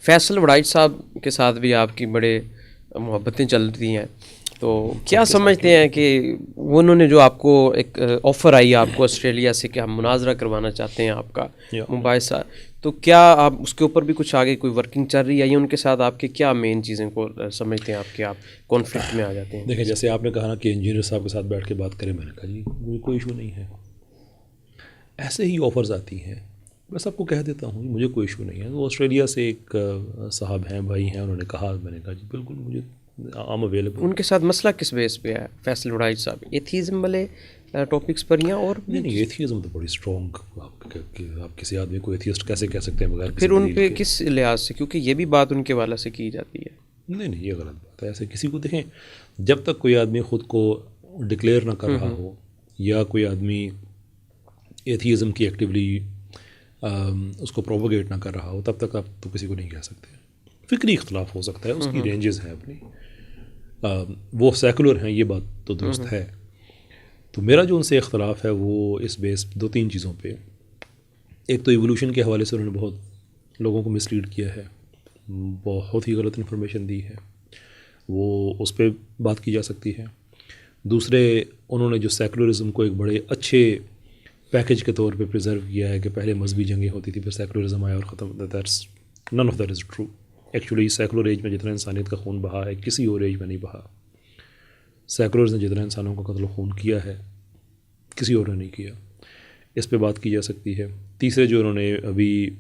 فیصل وڑائچ صاحب کے ساتھ بھی آپ کی بڑے محبتیں چلتی ہیں، تو کیا سمجھتے ہیں کہ انہوں نے جو آپ کو ایک آفر آئی آپ کو آسٹریلیا سے کہ ہم مناظرہ کروانا چاہتے ہیں آپ کا مباحثہ، تو کیا آپ اس کے اوپر بھی کچھ آگے کوئی ورکنگ چل رہی ہے یا ان کے ساتھ آپ کے کیا مین چیزیں کو سمجھتے ہیں آپ کے آپ کانفلکٹ میں آ جاتے ہیں؟ دیکھیں جیسے آپ نے کہا نا کہ انجینئر صاحب کے ساتھ بیٹھ کے بات کریں، میں نے کہا جی مجھے کوئی ایشو نہیں ہے، ایسے ہی آفرز آتی ہیں، بس آپ کو کہہ دیتا ہوں مجھے کوئی ایشو نہیں ہے. وہ آسٹریلیا سے ایک صاحب ہیں، بھائی ہیں، انہوں نے کہا، میں نے کہا جی بالکل مجھے آم اویلیبل. ان کے ساتھ مسئلہ کس بیس پہ ہے فیصل وڑائچ صاحب؟ ایتھیزم والے ٹاپکس پر یا اور نہیں ایتھیزم تو بڑی اسٹرانگ، آپ کسی آدمی کو ایتھیسٹ کیسے کہہ سکتے ہیں بغیر پھر ان پہ کس لحاظ سے، کیونکہ یہ بھی بات ان کے والے سے کی جاتی ہے. نہیں یہ غلط بات ہے. ایسے کسی کو دیکھیں، جب تک کوئی آدمی خود کو ڈکلیئر نہ کر رہا ہو یا کوئی آدمی ایتھیزم کی ایکٹیولی اس کو پروپوگیٹ نہ کر رہا ہو، تب تک آپ تو کسی کو نہیں کہہ سکتے. فکری اختلاف ہو سکتا ہے، اس کی رینجز ہیں اپنی، وہ سیکولر ہیں، یہ بات تو درست ہے. تو میرا جو ان سے اختلاف ہے وہ اس بیس 2-3 چیزوں پہ. ایک تو ایوولوشن کے حوالے سے انہوں نے بہت لوگوں کو مس لیڈ کیا ہے، بہت ہی غلط انفارمیشن دی ہے، وہ اس پہ بات کی جا سکتی ہے. دوسرے، انہوں نے جو سیکولرزم کو ایک بڑے اچھے پیکج کے طور پہ پریزرو کیا ہے کہ پہلے مذہبی جنگیں ہوتی تھی، پھر سیکولرزم آیا اور ختم. None of that is true. Actually secular age میں جتنا انسانیت کا خون بہا ہے کسی اور ایج میں نہیں بہا. سیکولرز نے جتنا انسانوں کا قتل و خون کیا ہے کسی اور نے نہیں کیا. اس پہ بات کی جا سکتی ہے. تیسرے، جو انہوں نے ابھی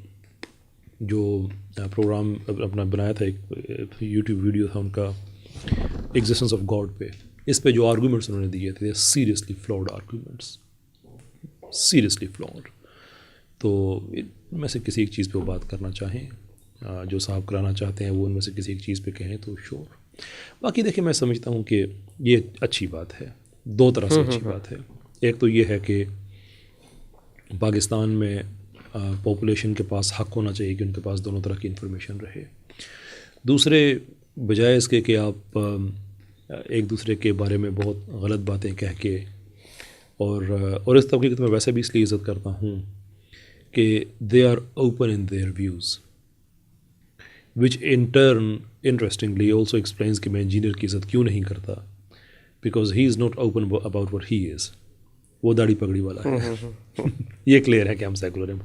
جو پروگرام اپنا بنایا تھا، ایک یوٹیوب ویڈیو تھا ان کا ایگزسٹنس آف گاڈ پہ، اس پہ جو آرگومنٹس انہوں نے دیے تھے seriously flawed arguments, seriously flawed. تو ان میں سے کسی ایک چیز پہ وہ بات کرنا چاہیں، جو صاحب کرانا چاہتے ہیں وہ ان میں سے کسی ایک چیز پہ کہیں تو شور. باقی دیکھیں میں سمجھتا ہوں کہ یہ اچھی بات ہے، 2 طرح سے اچھی بات ہے. ایک تو یہ ہے کہ پاکستان میں پاپولیشن کے پاس حق ہونا چاہیے کہ ان کے پاس دونوں طرح کی انفارمیشن رہے. دوسرے، بجائے اس کے کہ آپ ایک دوسرے کے بارے میں بہت غلط باتیں کہہ کے، اور اس طبقے کی تو میں ویسے بھی اس لیے عزت کرتا ہوں کہ they are open in their views, which in turn interestingly also explains کہ میں انجینئر کی عزت کیوں نہیں کرتا، because he is not open about what he is. وہ داڑھی پگڑی والا ہے. یہ کلیئر ہے کہ ہم سیکولر ہیں.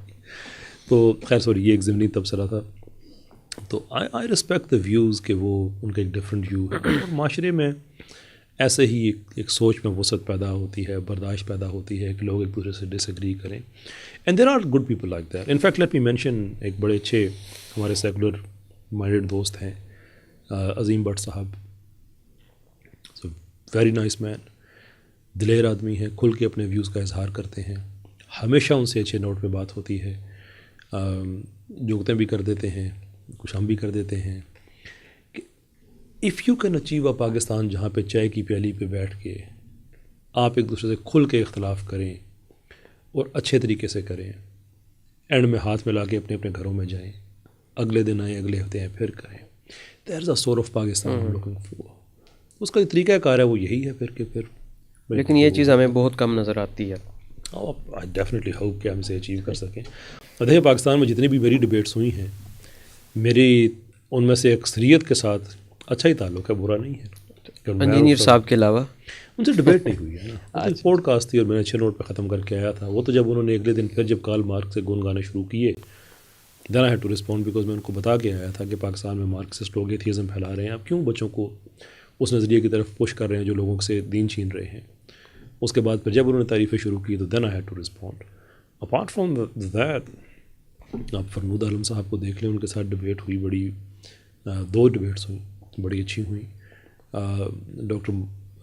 تو خیر سوری، یہ ایک ضمنی تبصرہ تھا. تو آئی رسپیکٹ دا ویوز کہ وہ ان کا ایک ڈفرینٹ ویو ہے، اور معاشرے میں ایسے ہی ایک سوچ میں وسعت پیدا ہوتی ہے، برداشت پیدا ہوتی ہے کہ لوگ ایک دوسرے سے ڈس ایگری کریں. And there are good people like that. In fact let me mention, ایک بڑے اچھے ہمارے سیکولر مائنڈیڈ دوست ہیں، عظیم بٹ صاحب. ویری نائس مین، دلیر آدمی ہیں، کھل کے اپنے ویوز کا اظہار کرتے ہیں. ہمیشہ ان سے اچھے نوٹ پہ بات ہوتی ہے، جوکتیں بھی کر دیتے ہیں، کچھ ہم بھی کر دیتے ہیں. کہ if you can achieve a Pakistan جہاں پہ چائے کی پیالی پہ بیٹھ کے آپ ایک دوسرے سے کھل کے اختلاف کریں اور اچھے طریقے سے کریں، اینڈ میں ہاتھ ملا کے اپنے اپنے گھروں میں جائیں، اگلے دن آئیں، اگلے ہفتے آئیں، پھر کریں. دیر از اے sort of Pakistan looking for. اس کا جو طریقہ کار ہے وہ یہی ہے پھر لیکن یہ چیز ہمیں بہت کم نظر آتی ہے. آئی ڈیفینیٹلی ہوپ کہ ہم اسے اچیو کر سکیں. دیکھیں پاکستان میں جتنی بھی میری ڈبیٹس ہوئی ہیں، میری ان میں سے اکثریت کے ساتھ اچھا ہی تعلق ہے، برا نہیں ہے. انجینئر صاحب کے علاوہ ان سے ڈبیٹ نہیں ہوئی ہے نا. پوڈ کاسٹ تھی اور میں نے اچھے نوٹ پہ ختم کر کے آیا تھا. وہ تو جب انہوں نے اگلے دن پھر جب کارل مارکس سے گن گانے شروع کیے، then I had to respond, because میں ان کو بتا کے آیا تھا کہ پاکستان میں مارکسسٹ لوگ ایتھیزم پھیلا رہے ہیں. آپ کیوں بچوں کو اس نظریے کی طرف پش کر رہے ہیں جو لوگوں سے دین چھین رہے ہیں. اس کے بعد پھر جب انہوں نے تعریفیں شروع کی تو then I had to respond. Apart from that, آپ فرمود عالم صاحب کو دیکھ لیں، ان کے ساتھ ڈبیٹ ہوئی، بڑی 2 ڈبیٹس ہوئی، بڑی اچھی ہوئیں. ڈاکٹر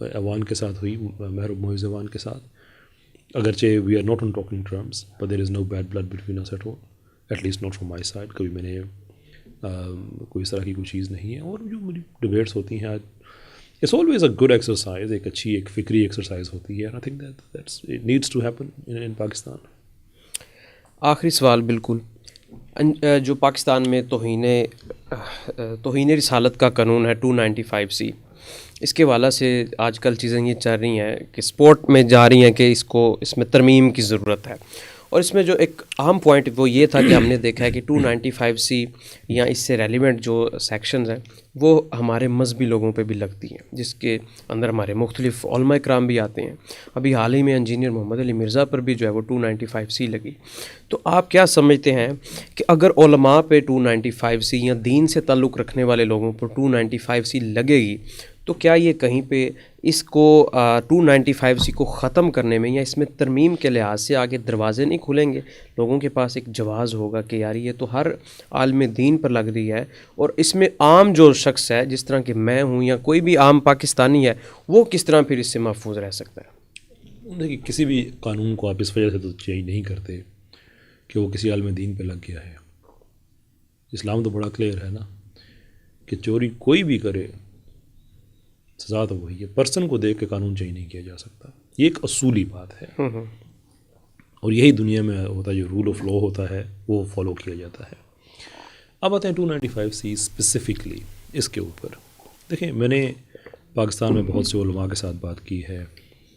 ایوان کے ساتھ ہوئی، محروب معیز ایوان کے ساتھ. اگرچہ we are not on talking terms, but there is no bad blood between us at all, at least not from my side. کبھی میں نے کوئی اس طرح کی کوئی چیز نہیں ہے. اور جو میری ڈبیٹس ہوتی ہیں، it's always a good exercise, ایک اچھی ایک فکری ایکسرسائز ہوتی ہے. I think that's it needs to happen in Pakistan. آخری سوال، بالکل جو پاکستان میں توہین رسالت کا قانون ہے 295C، اس کے حوالے سے آج کل چیزیں یہ چل رہی ہیں کہ سپورٹ میں جا رہی ہیں کہ اس میں ترمیم کی ضرورت ہے، اور اس میں جو ایک اہم پوائنٹ وہ یہ تھا کہ ہم نے دیکھا ہے کہ 295C یا اس سے ریلیونٹ جو سیکشنز ہیں وہ ہمارے مذہبی لوگوں پہ بھی لگتی ہیں، جس کے اندر ہمارے مختلف علماء کرام بھی آتے ہیں. ابھی حال ہی میں انجینئر محمد علی مرزا پر بھی جو ہے وہ 295C لگی. تو آپ کیا سمجھتے ہیں کہ اگر علماء پہ 295C یا دین سے تعلق رکھنے والے لوگوں پر 295C لگے گی تو کیا یہ کہیں پہ اس کو 295C کو ختم کرنے میں یا اس میں ترمیم کے لحاظ سے آگے دروازے نہیں کھلیں گے؟ لوگوں کے پاس ایک جواز ہوگا کہ یار یہ تو ہر عالم دین پر لگ رہی ہے، اور اس میں عام جو شخص ہے جس طرح کہ میں ہوں یا کوئی بھی عام پاکستانی ہے وہ کس طرح پھر اس سے محفوظ رہ سکتا ہے؟ دیکھیے، کسی بھی قانون کو آپ اس وجہ سے تو چینج نہیں کرتے کہ وہ کسی عالم دین پہ لگ گیا ہے. اسلام تو بڑا کلیئر ہے نا کہ چوری کوئی بھی کرے سزا تو وہی ہے. پرسن کو دیکھ کے قانون چینج نہیں کیا جا سکتا. یہ ایک اصولی بات ہے، اور یہی دنیا میں ہوتا ہے، جو رول آف لا ہوتا ہے وہ فالو کیا جاتا ہے. اب آتے ہیں 295C اسپیسیفکلی اس کے اوپر. دیکھیں، میں نے پاکستان میں بہت سے علماء کے ساتھ بات کی ہے،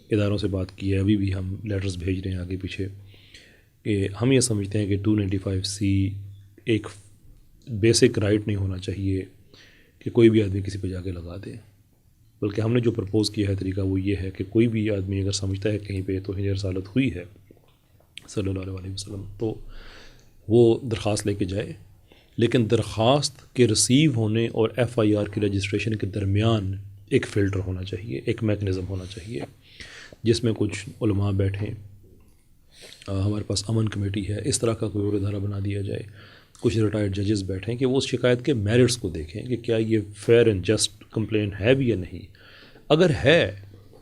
اداروں سے بات کی ہے، ابھی بھی ہم لیٹرز بھیج رہے ہیں آگے پیچھے، کہ ہم یہ سمجھتے ہیں کہ 295C ایک بیسک رائٹ نہیں ہونا چاہیے کہ کوئی بھی آدمی کسی پہ جا کے لگا دے. بلکہ ہم نے جو پرپوز کیا ہے طریقہ وہ یہ ہے کہ کوئی بھی آدمی اگر سمجھتا ہے کہیں پہ توہین رسالت ہوئی ہے صلی اللہ علیہ وسلم تو وہ درخواست لے کے جائے، لیکن درخواست کے ریسیو ہونے اور FIR کی رجسٹریشن کے درمیان ایک فلٹر ہونا چاہیے، ایک میکنزم ہونا چاہیے جس میں کچھ علماء بیٹھیں، ہمارے پاس امن کمیٹی ہے، اس طرح کا کوئی اور ادارہ بنا دیا جائے، کچھ ریٹائرڈ ججز بیٹھیں کہ وہ اس شکایت کے میرٹس کو دیکھیں کہ کیا یہ فیئر اینڈ جسٹ کمپلین ہے بھی یا نہیں. اگر ہے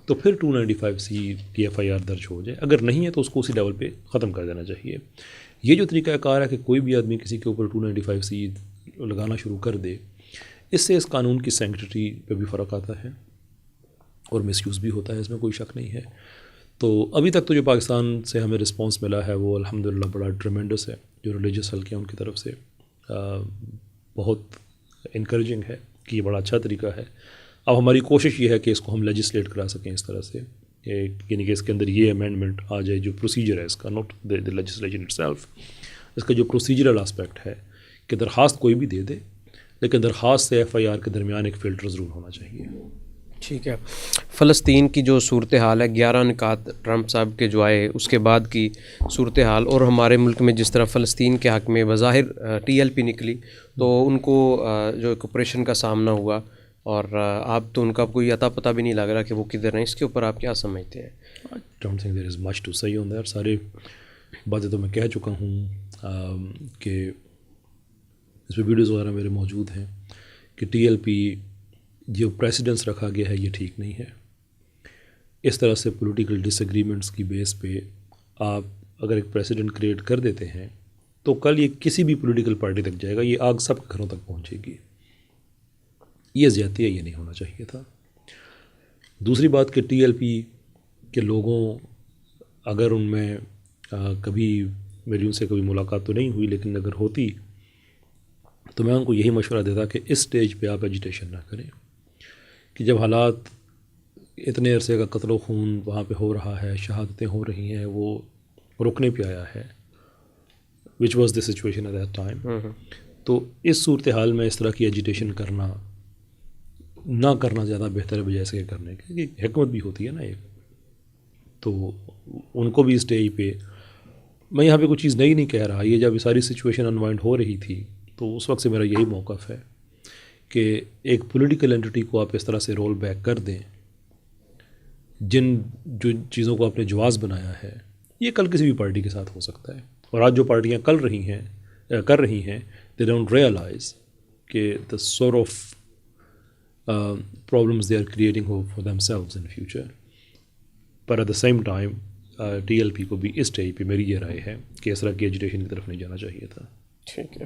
تو پھر 295C کی FIR درج ہو جائے، اگر نہیں ہے تو اس کو اسی لیول پہ ختم کر دینا چاہیے. یہ جو طریقہ کار ہے کہ کوئی بھی آدمی کسی کے اوپر 295C لگانا شروع کر دے، اس سے اس قانون کی سینکٹیٹی پہ بھی فرق آتا ہے اور مس یوز بھی ہوتا ہے، اس میں کوئی شک نہیں ہے. تو ابھی تک تو جو پاکستان سے ہمیں رسپانس ملا ہے وہ الحمدللہ بڑا ٹریمنڈس ہے. جو ریلیجس حلقے ہیں ان کی طرف سے بہت انکریجنگ ہے کہ یہ بڑا اچھا طریقہ ہے. اب ہماری کوشش یہ ہے کہ اس کو ہم لیجسلیٹ کرا سکیں اس طرح سے، یعنی کہ اس کے اندر یہ امینڈمنٹ آ جائے جو پروسیجر ہے اس کا، not the legislation itself, اس کا جو پروسیجرل آسپیکٹ ہے کہ درخواست کوئی بھی دے دے لیکن درخواست سے FIR کے درمیان ایک فلٹر ضرور ہونا چاہیے. ٹھیک ہے. فلسطین کی جو صورتحال ہے، 11 نکات ٹرمپ صاحب کے جو آئے اس کے بعد کی صورتحال، اور ہمارے ملک میں جس طرح فلسطین کے حق میں بظاہر TLP نکلی تو ان کو جو ایک آپریشن کا سامنا ہوا، اور آپ تو ان کا کوئی عطا پتہ بھی نہیں لگ رہا کہ وہ کدھر ہیں. اس کے اوپر آپ کیا سمجھتے ہیں؟ I don't think there is much to say on that. سارے باتیں تو میں کہہ چکا ہوں کہ اس پہ ویڈیوز وغیرہ میرے موجود ہیں کہ TLP جو پریسیڈنس رکھا گیا ہے یہ ٹھیک نہیں ہے. اس طرح سے پولیٹیکل ڈس ایگریمنٹس کی بیس پہ آپ اگر ایک پریسیڈنٹ کریٹ کر دیتے ہیں تو کل یہ کسی بھی پولیٹیکل پارٹی تک جائے گا، یہ آگ سب گھروں تک پہنچے گی. یہ زیادتی ہے، یہ نہیں ہونا چاہیے تھا. دوسری بات کہ TLP کے لوگوں، اگر ان میں کبھی میری ان سے کبھی ملاقات تو نہیں ہوئی لیکن اگر ہوتی تو میں ان کو یہی مشورہ دیتا کہ اس سٹیج پہ آپ ایجیٹیشن نہ کریں، کہ جب حالات اتنے عرصے کا قتل و خون وہاں پہ ہو رہا ہے، شہادتیں ہو رہی ہیں، وہ رکنے پہ آیا ہے، which was the situation at that time. تو اس صورتحال میں اس طرح کی ایجیٹیشن کرنا نہ کرنا زیادہ بہتر ہے بجائے اس کے کرنے کے، کہ حکمت بھی ہوتی ہے نا ایک. تو ان کو بھی اسٹیج پہ، میں یہاں پہ کوئی چیز نئی نہیں کہہ رہا، یہ جب ساری سچویشن انوائنڈ ہو رہی تھی تو اس وقت سے میرا یہی موقف ہے کہ ایک پولیٹیکل اینٹی کو آپ اس طرح سے رول بیک کر دیں. جو چیزوں کو آپ نے جواز بنایا ہے یہ کل کسی بھی پارٹی کے ساتھ ہو سکتا ہے، اور آج جو پارٹیاں کر رہی ہیں دے ڈونٹ ریئلائز کہ the sort of problems they are creating for themselves in future. Per at the same time TLP کو بھی اس اسٹیج پہ میری یہ رائے ہے کہ اس طرح کی ایجیٹیشن کی طرف نہیں جانا چاہیے تھا. ٹھیک ہے.